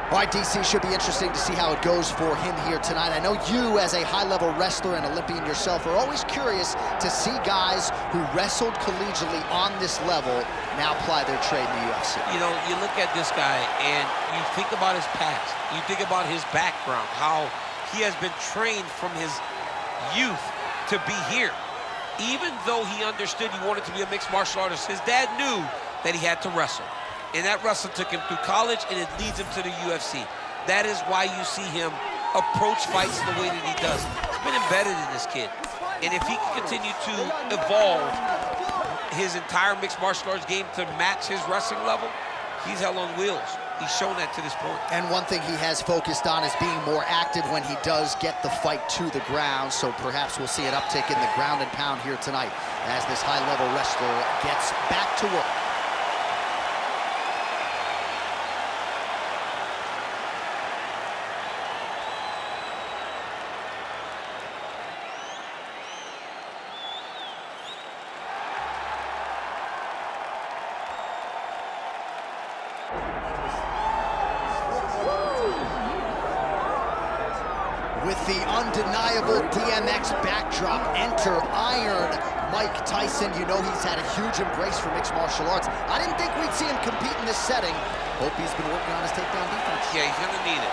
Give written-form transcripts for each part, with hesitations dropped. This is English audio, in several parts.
All right, DC, should be interesting to see how it goes for him here tonight. I know you, as a high-level wrestler and Olympian yourself, are always curious to see guys who wrestled collegiately on this level now apply their trade in the UFC. You know, you look at this guy and you think about his past. You think about his background, how he has been trained from his youth to be here. Even though he understood he wanted to be a mixed martial artist, his dad knew that he had to wrestle. And that wrestle took him through college, and it leads him to the UFC. That is why you see him approach fights the way that he does. It's been embedded in this kid. And if he can continue to evolve his entire mixed martial arts game to match his wrestling level, he's hell on wheels. He's shown that to this point. And one thing he has focused on is being more active when he does get the fight to the ground, so perhaps we'll see an uptick in the ground and pound here tonight as this high-level wrestler gets back to work. With the undeniable DMX backdrop, enter Iron Mike Tyson. You know he's had a huge embrace for mixed martial arts. I didn't think we'd see him compete in this setting. Hope he's been working on his takedown defense. Yeah, he's gonna need it.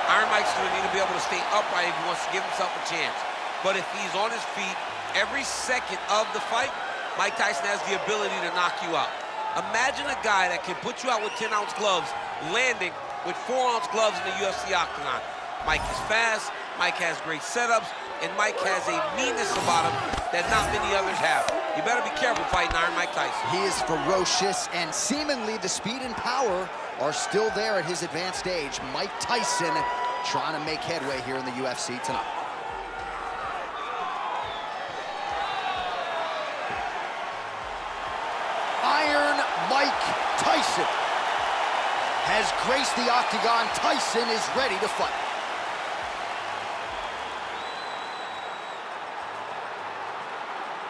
Iron Mike's gonna need to be able to stay upright if he wants to give himself a chance. But if he's on his feet every second of the fight, Mike Tyson has the ability to knock you out. Imagine a guy that can put you out with 10-ounce gloves, landing with 4-ounce gloves in the UFC octagon. Mike is fast, Mike has great setups, and Mike has a meanness about him that not many others have. You better be careful fighting Iron Mike Tyson. He is ferocious, and seemingly the speed and power are still there at his advanced age. Mike Tyson trying to make headway here in the UFC tonight. Iron Mike Tyson has graced the octagon. Tyson is ready to fight.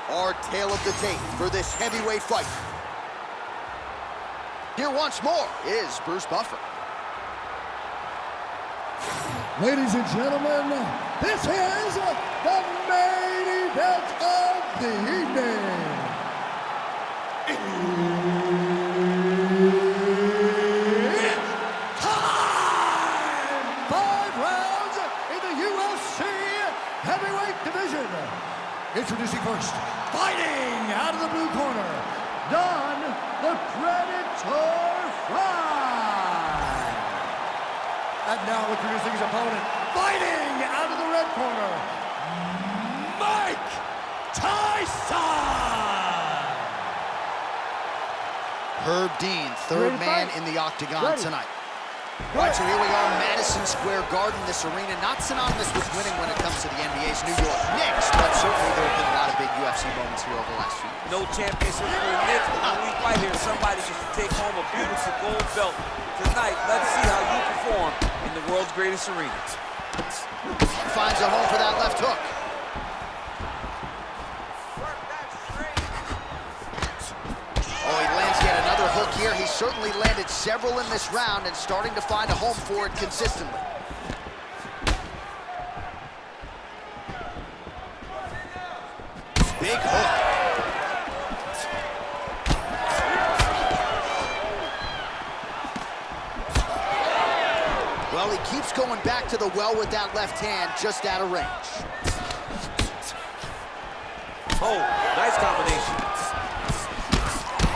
Our tale of the tape for this heavyweight fight. Here once more is Bruce Buffer. Ladies and gentlemen, this is the main event of the evening. It's time! 5 rounds in the UFC heavyweight division. Introducing first, fighting out of the blue corner, Don the Predator Frye. And now introducing his opponent, fighting out of the red corner, Mike Tyson. Herb Dean, third man in the octagon tonight. All right, so here we are, Madison Square Garden. This arena not synonymous with winning when it comes to the NBA's New York Knicks, but certainly there have been a lot of big UFC moments here over the last few years. No championship for the Knicks, but when we fight here, somebody gets to take home a beautiful gold belt. Tonight, let's see how you perform in the world's greatest arena. Finds a home for that left hook. Oh, he lands yet another hook here. He certainly landed several in this round and starting to find a home for it consistently. Big hook. Well, he keeps going back to the well with that left hand, just out of range. Oh, nice combination.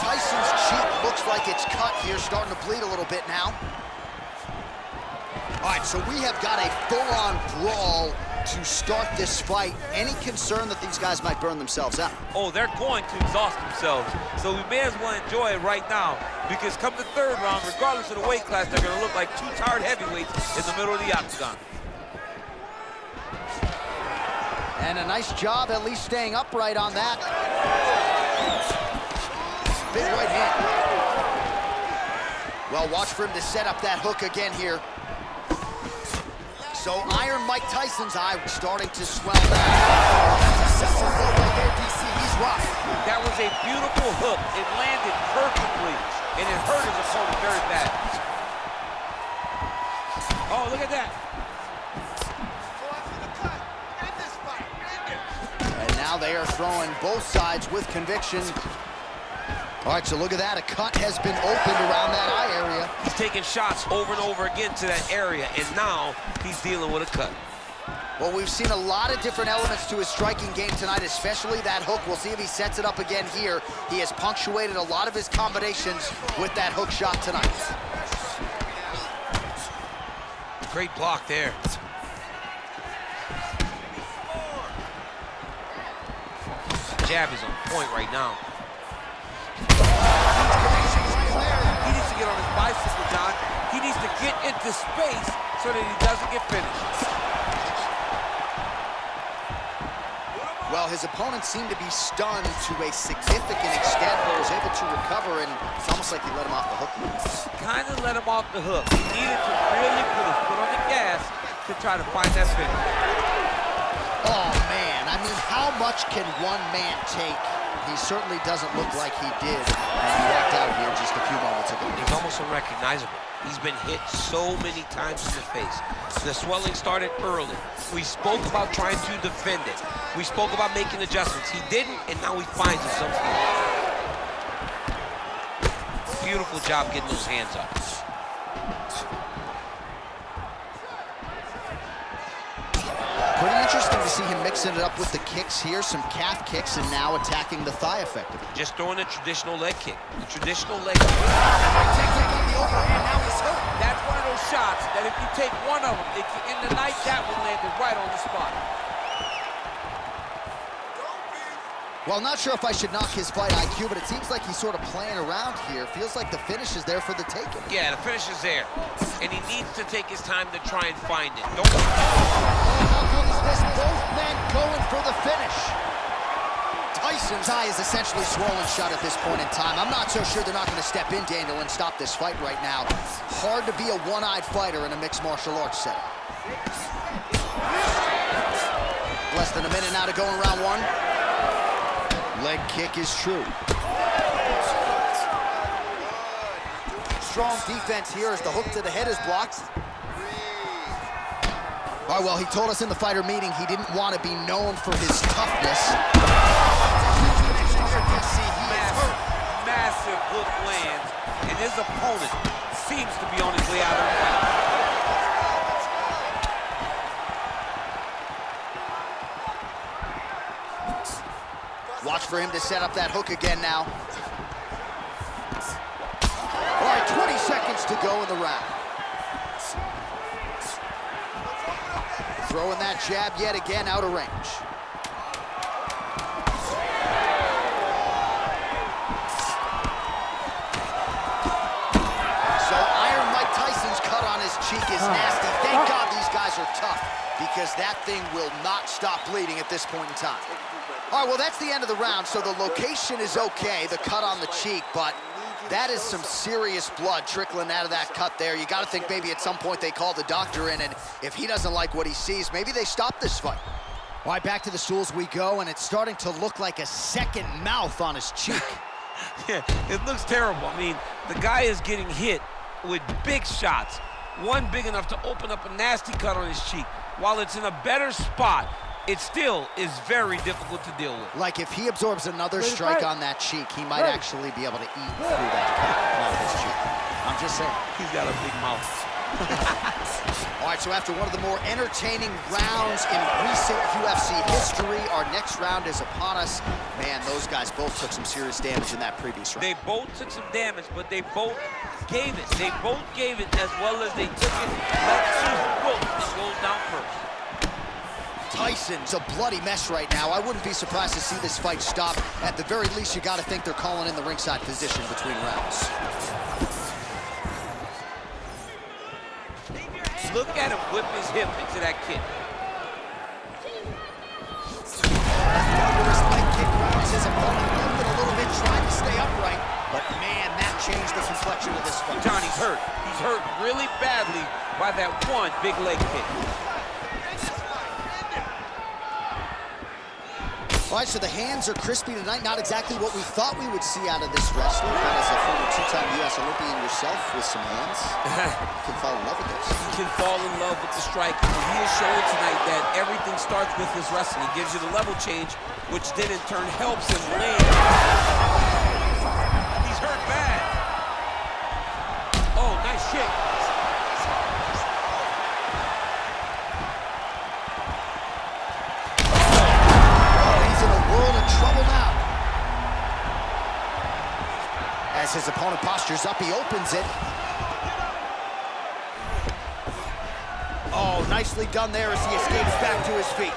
Tyson's cheek looks like it's cut here, starting to bleed a little bit now. All right, so we have got a full-on brawl to start this fight. Any concern that these guys might burn themselves out? Oh, they're going to exhaust themselves. So we may as well enjoy it right now, because come the third round, regardless of the weight class, they're going to look like two tired heavyweights in the middle of the octagon. And a nice job at least staying upright on that. Big right hand. Well, watch for him to set up that hook again here. So Iron Mike Tyson's eye starting to swell down. That's a right there, DC. He's rocked. That was a beautiful hook. It landed opponent very bad. Oh, look at that. And now they are throwing both sides with conviction. All right, so look at that. A cut has been opened around that eye area. He's taking shots over and over again to that area, and now he's dealing with a cut. Well, we've seen a lot of different elements to his striking game tonight, especially that hook. We'll see if he sets it up again here. He has punctuated a lot of his combinations with that hook shot tonight. Great block there. Jab is on point right now. He needs to get on his bicycle, John. He needs to get into space so that he doesn't get finished. Well, his opponent seemed to be stunned to a significant extent, but was able to recover, and it's almost like he let him off the hook. Kind of let him off the hook. He needed to really put his foot on the gas to try to find that finish. Oh, man. I mean, how much can one man take? He certainly doesn't look like he did when he walked out here just a few moments ago. He's almost unrecognizable. He's been hit so many times in the face. The swelling started early. We spoke about trying to defend it. We spoke about making adjustments. He didn't, and now he finds himself here. Beautiful job getting those hands up. Pretty interesting to see him mixing it up with the kicks here, some calf kicks, and now attacking the thigh effectively. Just throwing a traditional leg kick. The traditional leg kick. That's one of those shots that if you take one of them, in the night, that one landed right on the spot. Well, not sure if I should knock his fight IQ, but it seems like he's sort of playing around here. Feels like the finish is there for the taking. Yeah, the finish is there. And he needs to take his time to try and find it. Don't. How good is this? Both men going for the finish. Tyson's eye is essentially swollen shut at this point in time. I'm not so sure they're not going to step in, Daniel, and stop this fight right now. Hard to be a one-eyed fighter in a mixed martial arts setting. Less than a minute now to go in round one. Leg kick is true. Strong defense here as the hook to the head is blocked. All right, well, he told us in the fighter meeting he didn't want to be known for his toughness. Massive hook lands, and his opponent seems to be on his way out of the fight. Watch for him to set up that hook again now. All right, 20 seconds to go in the round. Throwing that jab yet again out of range. So Iron Mike Tyson's cut on his cheek is nasty. Thank God these guys are tough, because that thing will not stop bleeding at this point in time. All right, well, that's the end of the round, so the location is okay, the cut on the cheek, but that is some serious blood trickling out of that cut there. You got to think maybe at some point they call the doctor in, and if he doesn't like what he sees, maybe they stop this fight. All right, back to the stools we go, and it's starting to look like a second mouth on his cheek. Yeah, it looks terrible. I mean, the guy is getting hit with big shots. One big enough to open up a nasty cut on his cheek. While it's in a better spot, it still is very difficult to deal with. Like if he absorbs another strike on that cheek, he might actually be able to eat through that cut on his cheek. I'm just saying. He's got a big mouth. All right, so after one of the more entertaining rounds in recent UFC history, our next round is upon us. Man, those guys both took some serious damage in that previous round. They both took some damage, but they both gave it. They both gave it as well as they took it. Let's see who goes down first. Tyson's a bloody mess right now. I wouldn't be surprised to see this fight stop. At the very least, you got to think they're calling in the ringside physician between rounds. Look at him whip his hip into that kick. Thunderous leg kick rounds his opponent limping a little bit, trying to stay upright. But man, that changed the complexion of this fight. Johnny's hurt. He's hurt really badly by that one big leg kick. All right, so the hands are crispy tonight. Not exactly what we thought we would see out of this wrestler, but as a former two-time U.S. Olympian yourself with some hands, you can fall in love with those. He can fall in love with the striking. He is showing tonight that everything starts with his wrestling. He gives you the level change, which then in turn helps him land. He's hurt bad. Oh, nice shake. As his opponent postures up, he opens it. Oh, nicely done there as he escapes back to his feet.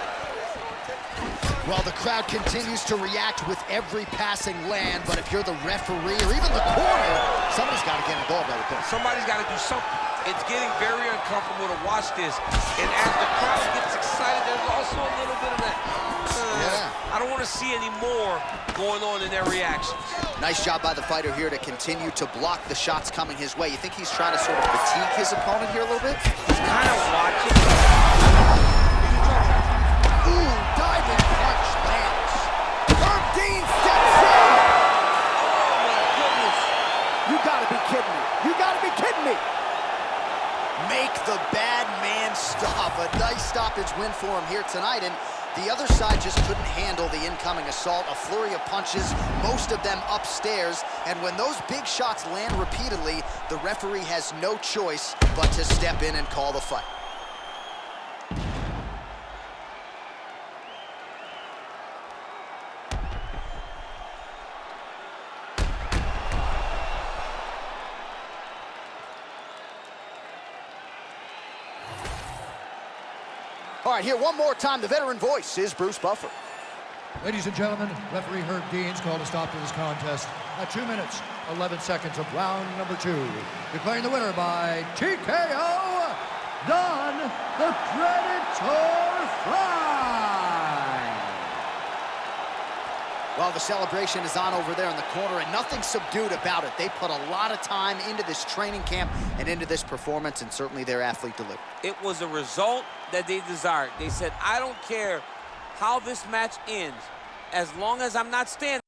Well, the crowd continues to react with every passing land, but if you're the referee or even the corner, somebody's got to get involved, I would think. Somebody's got to do something. It's getting very uncomfortable to watch this. And as the crowd gets excited, there's also a little bit of that. I don't want to see any more going on in their reactions. Nice job by the fighter here to continue to block the shots coming his way. You think he's trying to sort of fatigue his opponent here a little bit? He's kind of watching. Ooh, diving punch lands. Herb Dean steps in. Oh, my goodness. You gotta be kidding me. You gotta be kidding me. Make the bad man stop. A nice stoppage win for him here tonight. And the other side just couldn't handle the incoming assault. A flurry of punches, most of them upstairs. And when those big shots land repeatedly, the referee has no choice but to step in and call the fight. All right, here one more time, the veteran voice is Bruce Buffer. Ladies and gentlemen, referee Herb Dean's called a stop to this contest at 2 minutes, 11 seconds of round number 2. Declaring the winner by TKO, Don the Predator Frye. Well, the celebration is on over there in the corner, and nothing subdued about it. They put a lot of time into this training camp and into this performance, and certainly their athlete delivered. It was a result that they desired. They said, I don't care how this match ends, as long as I'm not standing.